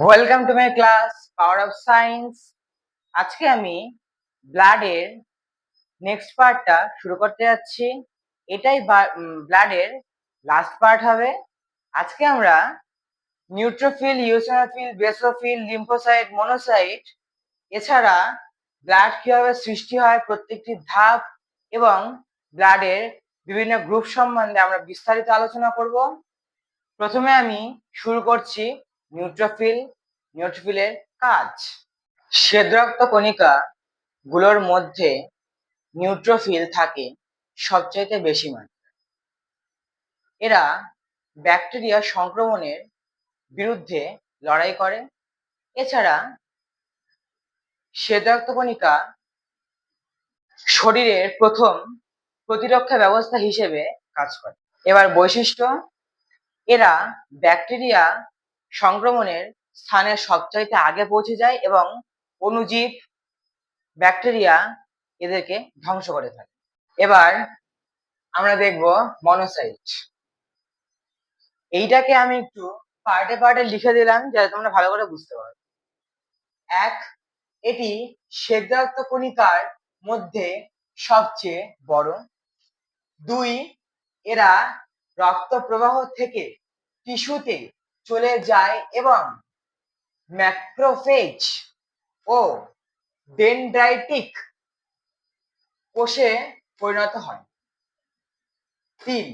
Welcome to my class power of science. আজকে আমি ব্লাডের নেক্সট পার্টটা শুরু করতে যাচ্ছি। এটাই ব্লাডের লাস্ট পার্ট হবে। আজকে আমরা neutrophil, eosinophil, basophil, lymphocyte, monocyte এছাড়া ব্লাড কিভাবে সৃষ্টি হয় প্রত্যেকটি ধাপ এবং ব্লাডের বিভিন্ন গ্রুপ সম্বন্ধে আমরা বিস্তারিত আলোচনা করব। প্রথমে আমি শুরু করছি নিউট্রোফিলের কাজ। শ্বেতরক্ত কণিকা গুলোর মধ্যে নিউট্রোফিল থাকে সবচাইতে বেশি মাত্রায়। এরা ব্যাকটেরিয়া সংক্রমণের বিরুদ্ধে লড়াই করে। এছাড়া শ্বেতরক্ত কণিকা শরীরের প্রথম প্রতিরক্ষা ব্যবস্থা হিসেবে কাজ করে। এবার বৈশিষ্ট্য: এরা ব্যাকটেরিয়া সংক্রমণের স্থানে সবচাইতে আগে পৌঁছে যায় এবং অণুজীব ব্যাকটেরিয়া এদেরকে ধ্বংস করে থাকে। এবার আমরা দেখব মনোসাইট। এইটাকে আমি একটু পার্টে পার্টে লিখে দিলাম যাতে তোমরা ভালো করে বুঝতে পারো। এক, এটি শ্বেতরক্ত কণিকার মধ্যে সবচেয়ে বড়। দুই, এরা রক্ত প্রবাহ থেকে টিস্যুতে চলে যায় এবং ম্যাক্রোফেজ ও ডেনড্রাইটিক কোষে পরিণত হয়। তিন,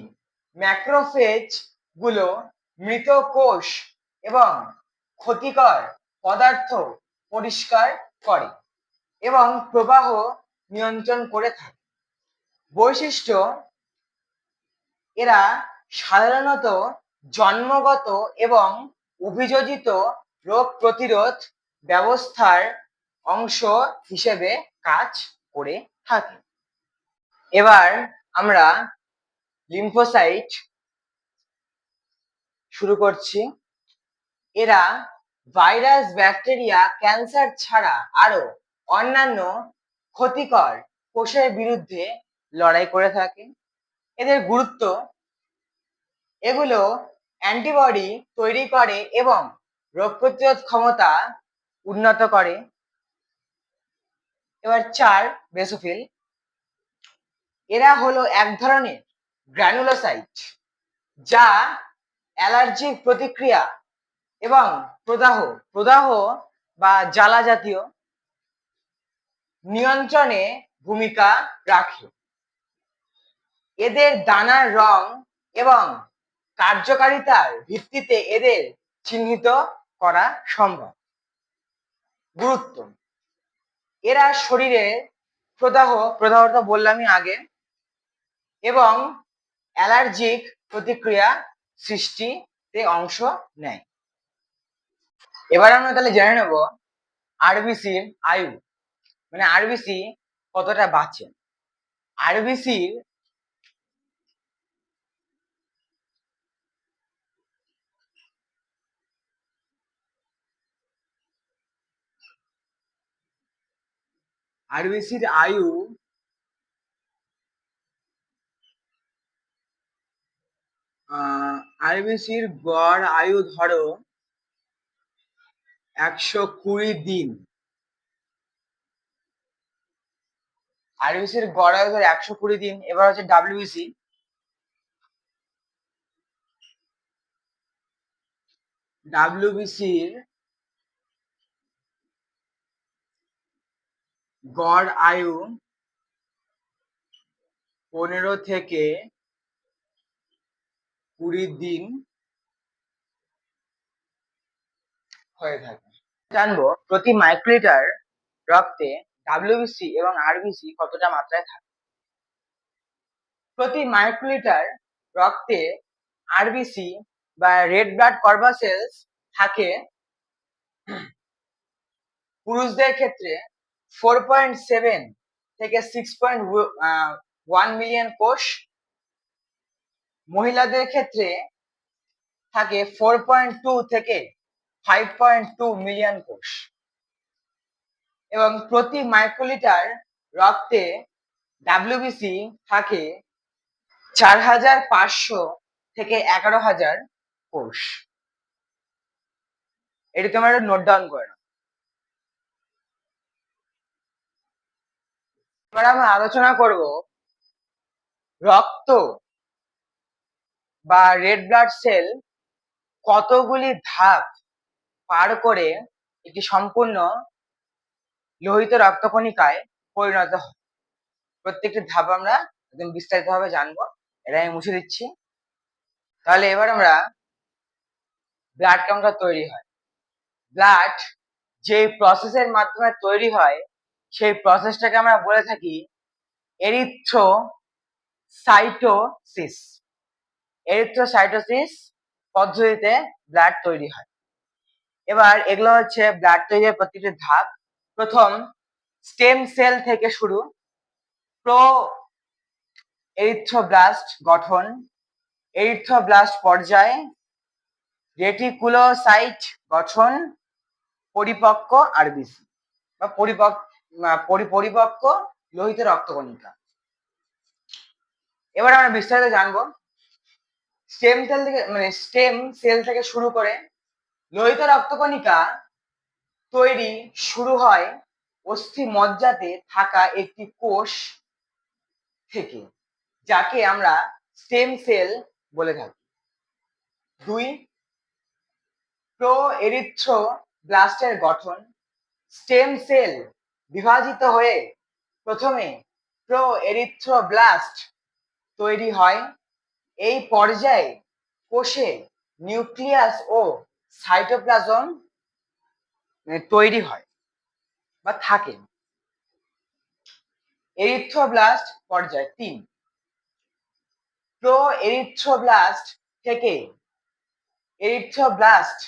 ম্যাক্রোফেজ গুলো মৃত কোষ এবং ক্ষতিকর পদার্থ পরিষ্কার করে এবং প্রবাহ নিয়ন্ত্রণ করে থাকে। বৈশিষ্ট্য: এরা সাধারণত জন্মগত এবং অভিযোজিত রোগ প্রতিরোধ ব্যবস্থার অংশ হিসেবে কাজ করে থাকে। এবার আমরা লিম্ফোসাইট শুরু করছি। এরা ভাইরাস, ব্যাকটেরিয়া, ক্যান্সার ছাড়া আরো অন্যান্য ক্ষতিকর কোষের বিরুদ্ধে লড়াই করে থাকে। এদের গুরুত্ব: এগুলো অ্যান্টিবডি তৈরি করে এবং রোগ প্রতিরোধ ক্ষমতা উন্নত করে। এবার চার, বেসোফিল। এরা হলো এক ধরনের গ্র্যানুলোসাইট যা অ্যালার্জিক প্রতিক্রিয়া এবং প্রদাহ বা জ্বালা জাতীয় নিয়ন্ত্রণে ভূমিকা রাখে। এদের দানার রং এবং কার্যকারিতার ভিত্তিতে এদের চিহ্নিত করা সম্ভব। গুরুত্ব: এরা শরীরের প্রদাহটা বললামই আগে এবং অ্যালার্জিক প্রতিক্রিয়া সৃষ্টিতে অংশ নেয়। এবার আমরা তাহলে জেনে নেব আরবিসির আয়ু, মানে আরবিসি কতটা বাঁচে। আরবিসির আয়ু আরবিসির গড় আয়ু ধরো 120 দিন। আরবিসির গড় আয়ু ধরো 120 দিন। এবার হচ্ছে ডাব্লিউবিসির গড় আয়ু 15 থেকে 20 দিন হয়ে থাকে। জানবো প্রতি মাইক্রোলিটার রক্তে ডাব্লিউবিসি এবং আরবিসি কতটা মাত্রায় থাকে। প্রতি মাইক্রোলিটার রক্তে আরবিসি বা রেড ব্লাড কর্পাসেলস থাকে পুরুষদের ক্ষেত্রে 4.7 থেকে 6.1 মিলিয়ন কোষ, মহিলাদের ক্ষেত্রে থাকে 4.2 থেকে 5.2 মিলিয়ন কোষ এবং প্রতি মাইক্রোলিটার রক্তে ডাব্লিউবিসি থাকে 4,500 থেকে 11,000 কোষ। এটি তোমরা একটু নোট ডাউন করে নাও। এবার আমরা আলোচনা করব রক্ত বা রেড ব্লাড সেল কতগুলি ধাপ পার করে একটি সম্পূর্ণ লোহিত রক্তকণিকায় পরিণত হয়। প্রত্যেকটি ধাপ আমরা একদম বিস্তারিতভাবে জানবো। এটা আমি মুছে দিচ্ছি। তাহলে এবার আমরা ব্লাড কেমন তৈরি হয়। ব্লাড যে প্রসেসের মাধ্যমে তৈরি হয় সেই প্রসেসটাকে আমরা বলে থাকি এরিথ্রোসাইটোসিস। এরিথ্রোসাইটোসিস পদ্ধতিতে ব্লাড তৈরি হয়। এবার এগুলো হচ্ছে ব্লাড তৈরির প্রত্যেকটি ধাপ। প্রথম স্টেম সেল থেকে শুরু, প্রো এরিথ্রোব্লাস্ট গঠন, এরিথ্রোব্লাস্ট পর্যায়, রেটিকুলোসাইট গঠন, পরিপক্ক আরবিসি বা পরিপক্ক লোহিত রক্তকণিকা। এবার আমরা বিস্তারিত জানবো। স্টেম সেল থেকে শুরু করে লোহিত রক্তকণিকা তৈরি শুরু হয় অস্থি মজ্জাতে থাকা একটি কোষ থেকে, যাকে আমরা স্টেম সেল বলে থাকি। 2 প্রো এরিথ্রোব্লাস্টের গঠন। স্টেম সেল বিভাজিত হয়ে প্রথমে প্রো এরিথ্রোব্লাস্ট তৈরি হয়। এই পর্যায়ে কোষে নিউক্লিয়াস ও সাইটোপ্লাজম তৈরি হয় বা থাকে। এরিথ্রোব্লাস্ট পর্যায় 3 প্রো এরিথ্রোব্লাস্ট থেকে এরিথ্রোব্লাস্ট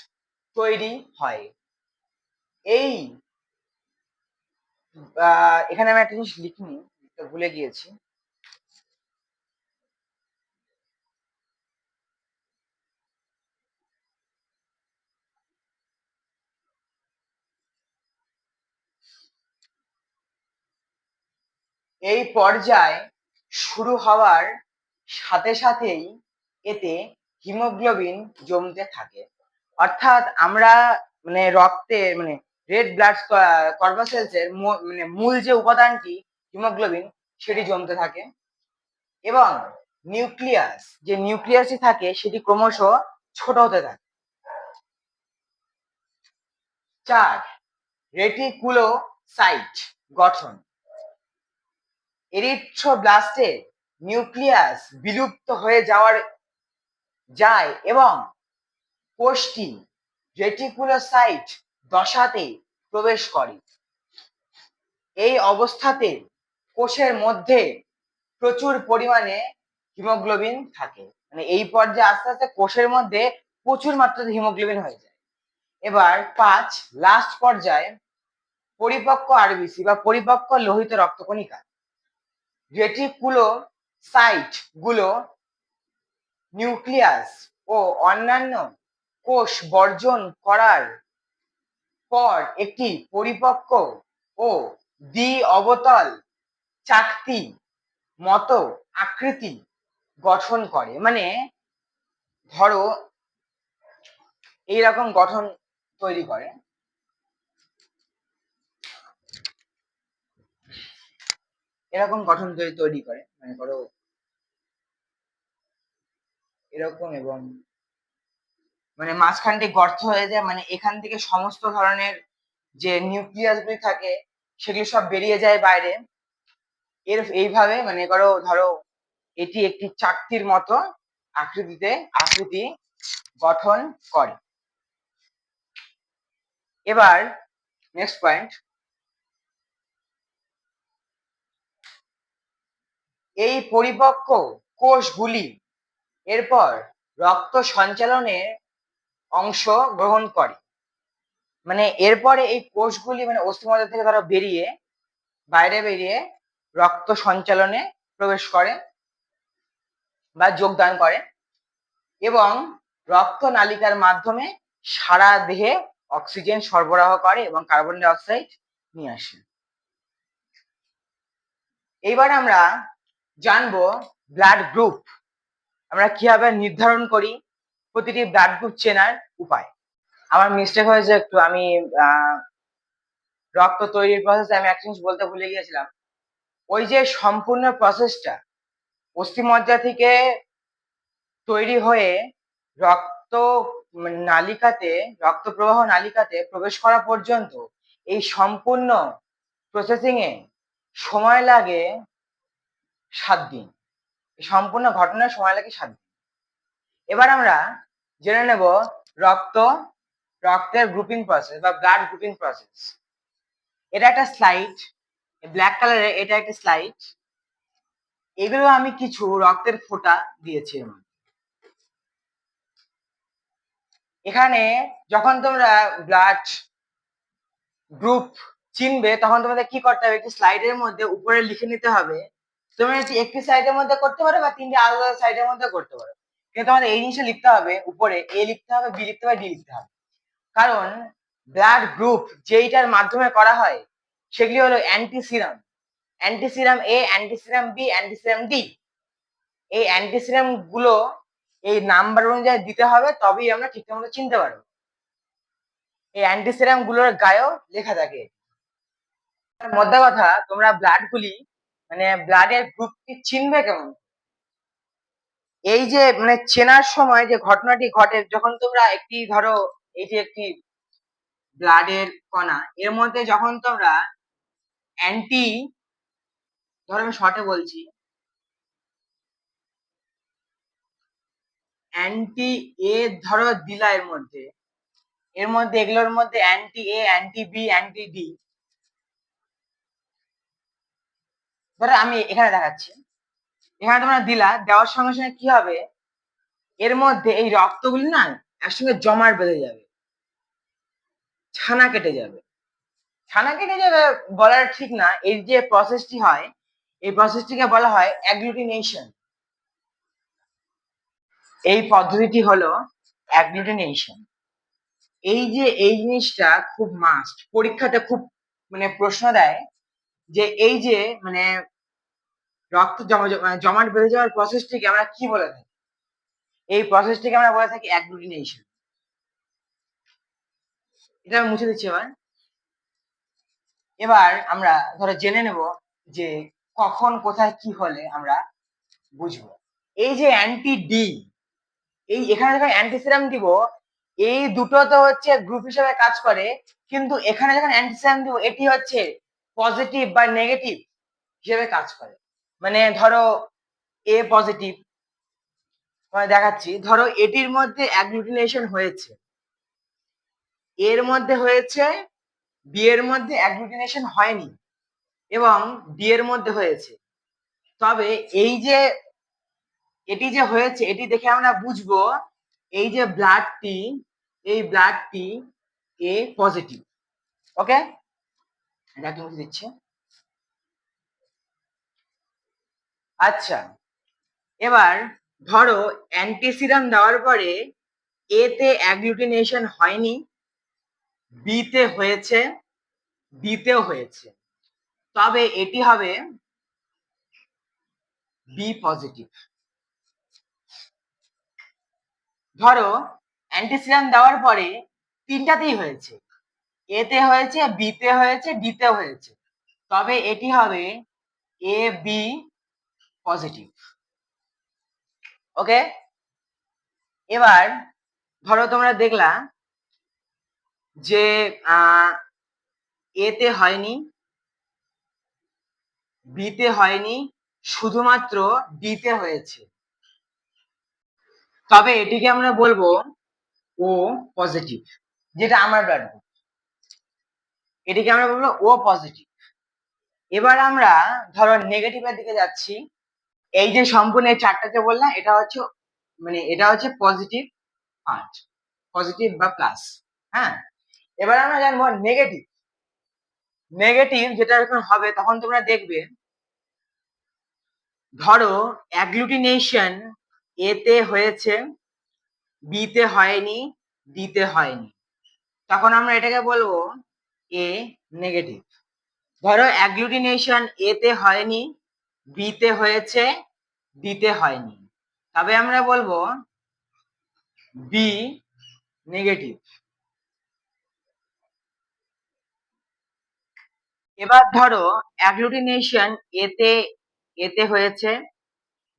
তৈরি হয়। এই এখানে আমি একটা জিনিস লিখিনি, ভুলে গিয়েছি। এই পর্যায় শুরু হওয়ার সাথে সাথেই এতে হিমোগ্লোবিন জমতে থাকে। অর্থাৎ আমরা রক্তে রেড ব্লাড কর্পাসেলসের মূল যে উপাদানটি হিমোগ্লোবিন সেটি জমতে থাকে এবং নিউক্লিয়াস যে নিউক্লিয়াসই থাকে সেটি ক্রমশ ছোট হতে থাকে। 4 রেটিকুলোসাইট গঠন। এরিথ্রোব্লাস্টে নিউক্লিয়াস বিলুপ্ত হয়ে যায় এবং কোষটি রেটিকুলোসাইট দশাতে প্রবেশ করে। এই অবস্থাতে কোষের মধ্যে প্রচুর পরিমাণে হিমোগ্লোবিন থাকে। এই পর্যায়ে আস্তে আস্তে কোষের মধ্যে প্রচুর মাত্রায় হিমোগ্লোবিন হয়ে যায়। এবার 5 লাস্ট পর্যায়ে পরিপক্ক আরবিসি বা পরিপক্ক লোহিত রক্তকণিকা। রেটিকুলোসাইট গুলো নিউক্লিয়াস ও অন্যান্য কোষ বর্জন করার পর একটি পরিপক্ক ও দ্বি অবতল চাকতি মতো আকৃতি গঠন করে। ধরো এইরকম গঠন তৈরি করে। এরকম গঠন তৈরি করে ধরো এরকম, এবং মাঝখানটি গর্ত হয়ে যায়। এখান থেকে সমস্ত ধরনের যে নিউক্লিয়াস গুলি থাকে সেগুলি সব বেরিয়ে যায় বাইরে। এইভাবে ধরো এটি একটি চাকতির মতো আকৃতি গঠন করে। এবার নেক্সট পয়েন্ট, এই পরিপক্ক কোষগুলি এরপর রক্ত সঞ্চালনের অংশ গ্রহণ করে। এরপরে এই কোষগুলি অস্থিমজ্জা থেকে ধরো বাইরে বেরিয়ে রক্ত সঞ্চালনে প্রবেশ করে বা যোগদান করে এবং রক্ত নালিকার মাধ্যমে সারা দেহে অক্সিজেন সরবরাহ করে এবং কার্বন ডাই অক্সাইড নিয়ে আসে। এইবার আমরা জানবো ব্লাড গ্রুপ আমরা কিভাবে নির্ধারণ করি, প্রতিটি ব্লাড গ্রুপ চেনার উপায়। আমার মিস্টেক হয়েছে একটু, আমি রক্ত তৈরির প্রসেসে আমি একটা জিনিস বলতে ভুলে গিয়েছিলাম। ওই যে সম্পূর্ণ প্রসেসটা অস্থিমজ্জা থেকে তৈরি হয়ে রক্ত নালিকাতে, রক্ত প্রবাহ নালিকাতে প্রবেশ করা পর্যন্ত এই সম্পূর্ণ প্রসেসিং এ সময় লাগে 7 দিন। সম্পূর্ণ ঘটনার সময় লাগে 7 দিন। এবার আমরা জেনে নেব রক্ত, রক্তের গ্রুপিং প্রসেস বা ব্লাড গ্রুপিং প্রসেস। এটা একটা স্লাইড, ব্ল্যাক কালারের, এটা একটা স্লাইড। এগুলো আমি কিছু রক্তের ফোঁটা দিয়েছি। এখানে যখন তোমরা ব্লাড গ্রুপ চিনবে তখন তোমাদের কি করতে হবে, একটি স্লাইডের মধ্যে উপরে লিখে নিতে হবে। তুমি একটি সাইডের মধ্যে করতে পারো বা 3টে আলাদা সাইডের মধ্যে করতে পারো, কিন্তু তোমাদের এই জিনিসটা লিখতে হবে, উপরে এ লিখতে হবে, বি লিখতে হবে, ডি লিখতে হবে। কারণ ব্লাড গ্রুপ যেইটার মাধ্যমে করা হয় সেগুলি হলো অ্যান্টিসিরাম, অ্যান্টিসিরাম এ, অ্যান্টিসিরাম বি, অ্যান্টিসিরাম ডি। এই অ্যান্টিসিরাম গুলো এই নাম্বার অনুযায়ী দিতে হবে, তবেই আমরা ঠিকঠাক মতো চিনতে পারবো। এই অ্যান্টিসিরাম গুলোর গায়েও লেখা থাকে। মধ্যে কথা, তোমরা ব্লাড গুলি মানে ব্লাডের গ্রুপটি চিনবে কেমন? এই যে মানে চেনার সময় যে ঘটনাটি ঘটে, যখন তোমরা একটি ধরো এই যে একটি ব্লাডের কণা, এর মধ্যে যখন তোমরা অ্যান্টি, ধরো আমি শর্টে বলছি, অ্যান্টি এ ধরো দিলা, এর মধ্যে এগুলোর মধ্যে anti A, anti B, anti D, ধরো আমি এখানে দেখাচ্ছি, এখানে তোমরা দিলা, দেওয়ার সঙ্গে সঙ্গে কি হবে, এর মধ্যে এই রক্তগুলি না একসঙ্গে জমাট বেঁধে যাবে, ছানা কেটে যাবে। ছানা কেটে যাবে বলার ঠিক না, এই যে প্রসেসটি হয় এই প্রসেসটিকে বলা হয় অ্যাগ্লুটিনেশন। এই পদ্ধতিটি হলো অ্যাগ্লুটিনেশন। এই যে এই জিনিসটা খুব মাস্ট, পরীক্ষাতে খুব মানে প্রশ্ন দেয় যে এই যে মানে রক্ত জমাট বেঁধে যাওয়ার প্রসেসটিকে আমরা কি বলে থাকি? এই প্রসেসটিকে আমরা বলে থাকি অ্যাগ্লুটিনেশন। এটা আমি মুছে দিচ্ছি। এবার আমরা ধরো জেনে নেব যে কখন কোথায় কি হলে আমরা বুঝবো। এই যে অ্যান্টি ডি, এই এখানে যখন অ্যান্টিসিরাম দিব, এই দুটো তো হচ্ছে গ্রুপ হিসেবে কাজ করে, কিন্তু এখানে যখন অ্যান্টিসিরাম দিব এটি হচ্ছে পজিটিভ বা নেগেটিভ হিসেবে কাজ করে। মানে ধরো এ পজিটিভ, দেখাচ্ছি, ধরো এটির মধ্যে অ্যাগ্লুটিনেশন হয়েছে, এর মধ্যে হয়েছে, বি এর মধ্যে অ্যাগ্লুটিনেশন হয়নি, এবং ডি এর মধ্যে হয়েছে। তবে এই যে এটি যে হয়েছে এটি দেখে আমরা বুঝবো এই যে ব্লাডটি, এই ব্লাডটি এ পজিটিভ। ওকে, এটা কি মুছে দিচ্ছে। আচ্ছা, এবার ধরো অ্যান্টিসিরাম দেওয়ার পরে এ তে অ্যাগ্লুটিনেশন হয়নি, বি তে হয়েছে, ডি তেও হয়েছে, তবে এটি হবে বি পজিটিভ। ধরো অ্যান্টিসিরাম দেওয়ার পরে তিনটাতেই হয়েছে, এ তে হয়েছে, বি তে হয়েছে, ডি তেও হয়েছে, তবে এটি হবে এ বি পজিটিভ। ওকে, এবার ধরো তোমরা দেখলা যে এ তে হয়নি, বি তে হয়নি, শুধুমাত্র ডি তে হয়েছে, তবে এটিকে আমরা বলবো ও পজিটিভ, যেটা আমার ব্লাড গ্রুপ, এটিকে আমরা বলবো ও পজিটিভ। এবার আমরা ধরো নেগেটিভের দিকে যাচ্ছি। এই যে সম্পূর্ণ এই চারটা যে বললাম, এটা হচ্ছে মানে এটা হচ্ছে পজিটিভ পার্ট, পজিটিভ বা প্লাস। হ্যাঁ, এবার আমরা জানবো নেগেটিভ। নেগেটিভ যেটা যখন হবে তখন তোমরা দেখবে, ধরো অ্যাগ্লুটিনেশন এ তে হয়েছে, বি তে হয়নি, ডি তে হয়নি, তখন আমরা এটাকে বলবো এ নেগেটিভ। ধরো অ্যাগ্লুটিনেশন এ তে হয়নি, বি তে হয়েছে, ডি তে হয়নি, তবে আমরা বলবো বি নেগেটিভ। এবার ধরো অ্যাগ্লুটিনেশন এতে এতে হয়েছে,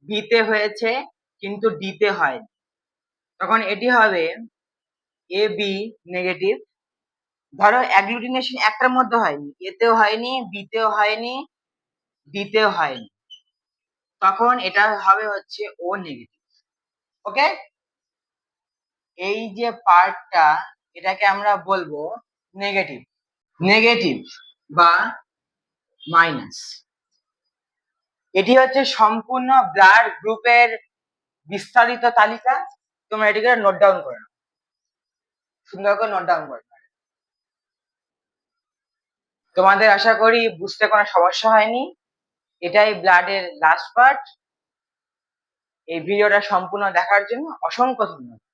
বিতে হয়েছে, কিন্তু ডিতে হয়নি, তখন এটি হবে এ বি নেগেটিভ। ধরো অ্যাগ্লুটিনেশন একটার মধ্যে হয়নি, এতেও হয়নি, বিতেও হয়নি, ডিতেও হয়নি, তখন এটা হবে হচ্ছে ও নেগেটিভ। ওকে, এই যে পার্টটা এটাকে আমরা বলবো নেগেটিভ, নেগেটিভ বা মাইনাস। এটি হচ্ছে সম্পূর্ণ ব্লাড গ্রুপের বিস্তারিত তালিকা। তোমরা এটিকে নোট ডাউন করে নাও, সুন্দর করে নোট ডাউন করে নাও। তোমাদের আশা করি বুঝতে কোনো সমস্যা হয়নি। এটাই ব্লাডের লাস্ট পার্ট। এই ভিডিওটা সম্পূর্ণ দেখার জন্য অসংখ্য ধন্যবাদ।